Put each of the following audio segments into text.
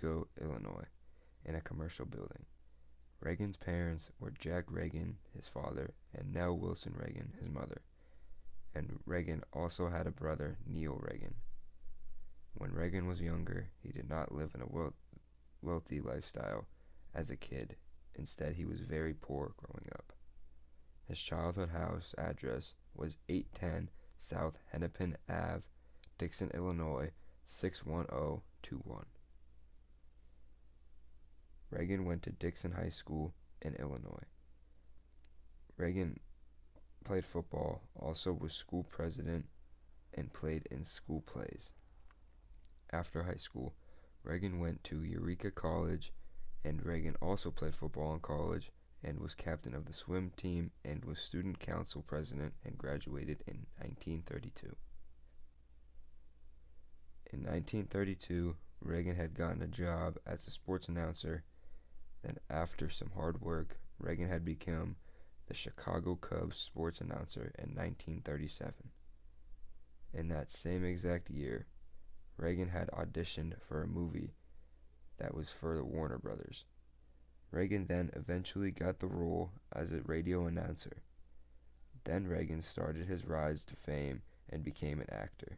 Chico, Illinois, in a commercial building. Reagan's parents were Jack Reagan, his father, and Nell Wilson Reagan, his mother. And Reagan also had a brother, Neil Reagan. When Reagan was younger, he did not live in a wealthy lifestyle as a kid. Instead, he was very poor growing up. His childhood house address was 810 South Hennepin Ave, Dixon, Illinois, 61021. Reagan went to Dixon High School in Illinois. Reagan played football, also was school president, and played in school plays. After high school, Reagan went to Eureka College, and Reagan also played football in college and was captain of the swim team and was student council president and graduated in 1932. In 1932, Reagan had gotten a job as a sports announcer. Then after some hard work, Reagan had become the Chicago Cubs sports announcer in 1937. In that same exact year, Reagan had auditioned for a movie that was for the Warner Brothers. Reagan then eventually got the role as a radio announcer. Then Reagan started his rise to fame and became an actor,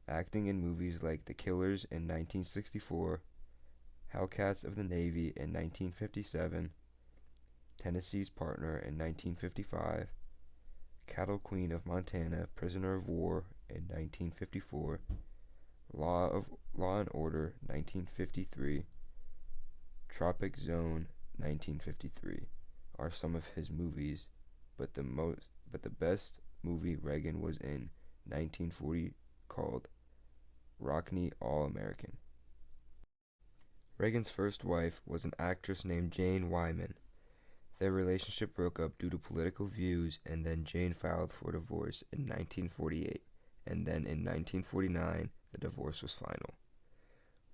acting in movies like The Killers in 1964, Hellcats of the Navy in 1957, Tennessee's Partner in 1955, Cattle Queen of Montana, Prisoner of War in 1954, Law and Order 1953, Tropic Zone 1953 are some of his movies, but the best movie Reagan was in 1940 called Rockne All-American. Reagan's first wife was an actress named Jane Wyman. Their relationship broke up due to political views, and then Jane filed for divorce in 1948, and then in 1949 the divorce was final.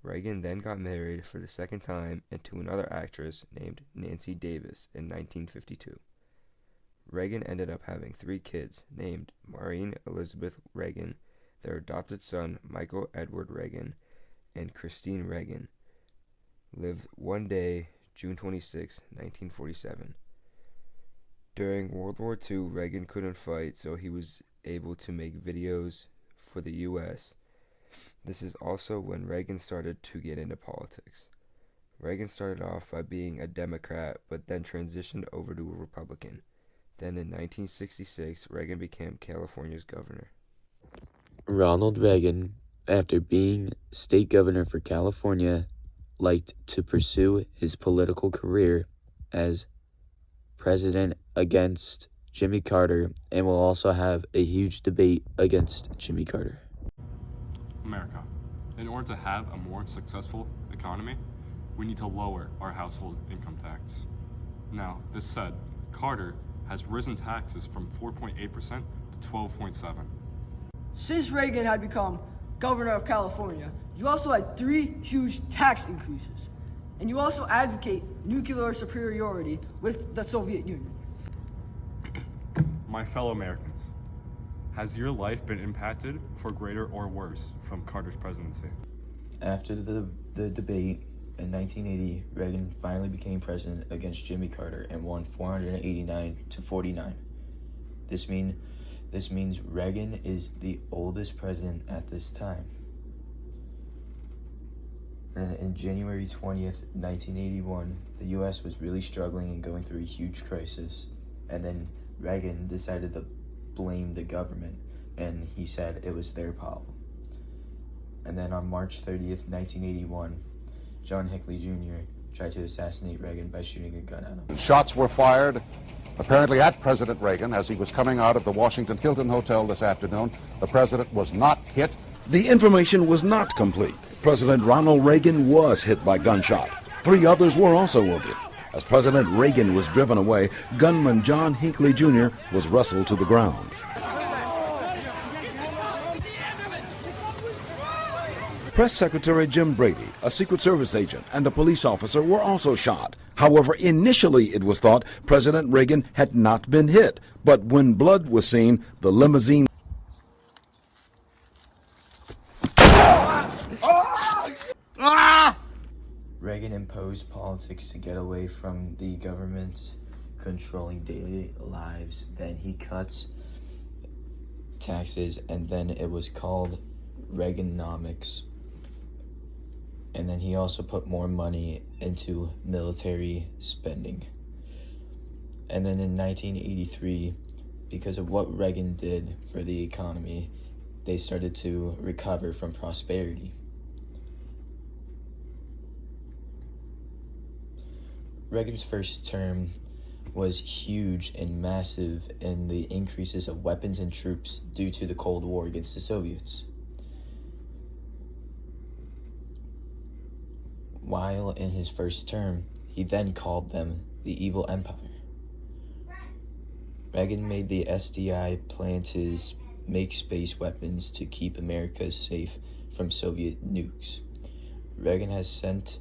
Reagan then got married for the second time and to another actress named Nancy Davis in 1952. Reagan ended up having 3 kids named Maureen Elizabeth Reagan, their adopted son Michael Edward Reagan, and Christine Reagan. Lived one day, June 26, 1947. During World War II, Reagan couldn't fight, so he was able to make videos for the U.S. This is also when Reagan started to get into politics. Reagan started off by being a Democrat, but then transitioned over to a Republican. Then in 1966, Reagan became California's governor. Ronald Reagan, after being state governor for California, liked to pursue his political career as president against Jimmy Carter and will also have a huge debate against Jimmy Carter. America. In order to have a more successful economy, we need to lower our household income tax. Now, this said, Carter has risen taxes from 4.8% to 12.7%. Since Reagan had become governor of California, you also had 3 huge tax increases. And you also advocate nuclear superiority with the Soviet Union. My fellow Americans, has your life been impacted for greater or worse from Carter's presidency? After the debate in 1980, Reagan finally became president against Jimmy Carter and won 489 to 49. This means Reagan is the oldest president at this time. And in January 20th, 1981, the U.S. was really struggling and going through a huge crisis. And then Reagan decided to blame the government, and he said it was their problem. And then on March 30th, 1981, John Hinckley Jr. tried to assassinate Reagan by shooting a gun at him. Shots were fired, apparently at President Reagan, as he was coming out of the Washington Hilton Hotel this afternoon. The president was not hit. The information was not complete. President Ronald Reagan was hit by gunshot. 3 others were also wounded. As President Reagan was driven away, gunman John Hinckley Jr. was wrestled to the ground. Press Secretary Jim Brady, a Secret Service agent, and a police officer were also shot. However, initially it was thought President Reagan had not been hit. But when blood was seen, the limousine Reagan imposed politics to get away from the government controlling daily lives. Then he cuts taxes, and then it was called Reaganomics. And then he also put more money into military spending. And then in 1983, because of what Reagan did for the economy, they started to recover from prosperity. Reagan's first term was huge and massive in the increases of weapons and troops due to the Cold War against the Soviets. While in his first term, he then called them the Evil Empire. Reagan made the SDI plan to make space weapons to keep America safe from Soviet nukes. Reagan has sent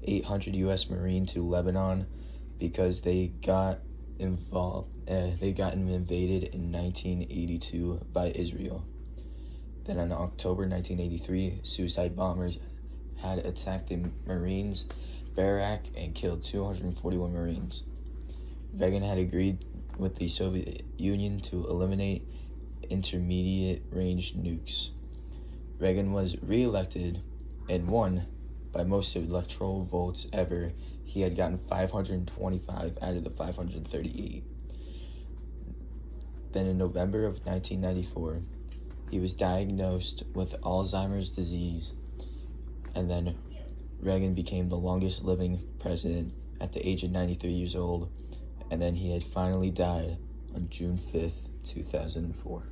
800 U.S. Marines to Lebanon because they got invaded in 1982 by Israel. Then in October 1983, suicide bombers had attacked the Marines' barrack and killed 241 Marines. Reagan had agreed with the Soviet Union to eliminate intermediate-range nukes. Reagan was re-elected and won by most electoral votes ever. He had gotten 525 out of the 538. Then in November of 1994, he was diagnosed with Alzheimer's disease, and then Reagan became the longest living president at the age of 93 years old, and then he had finally died on June 5th, 2004.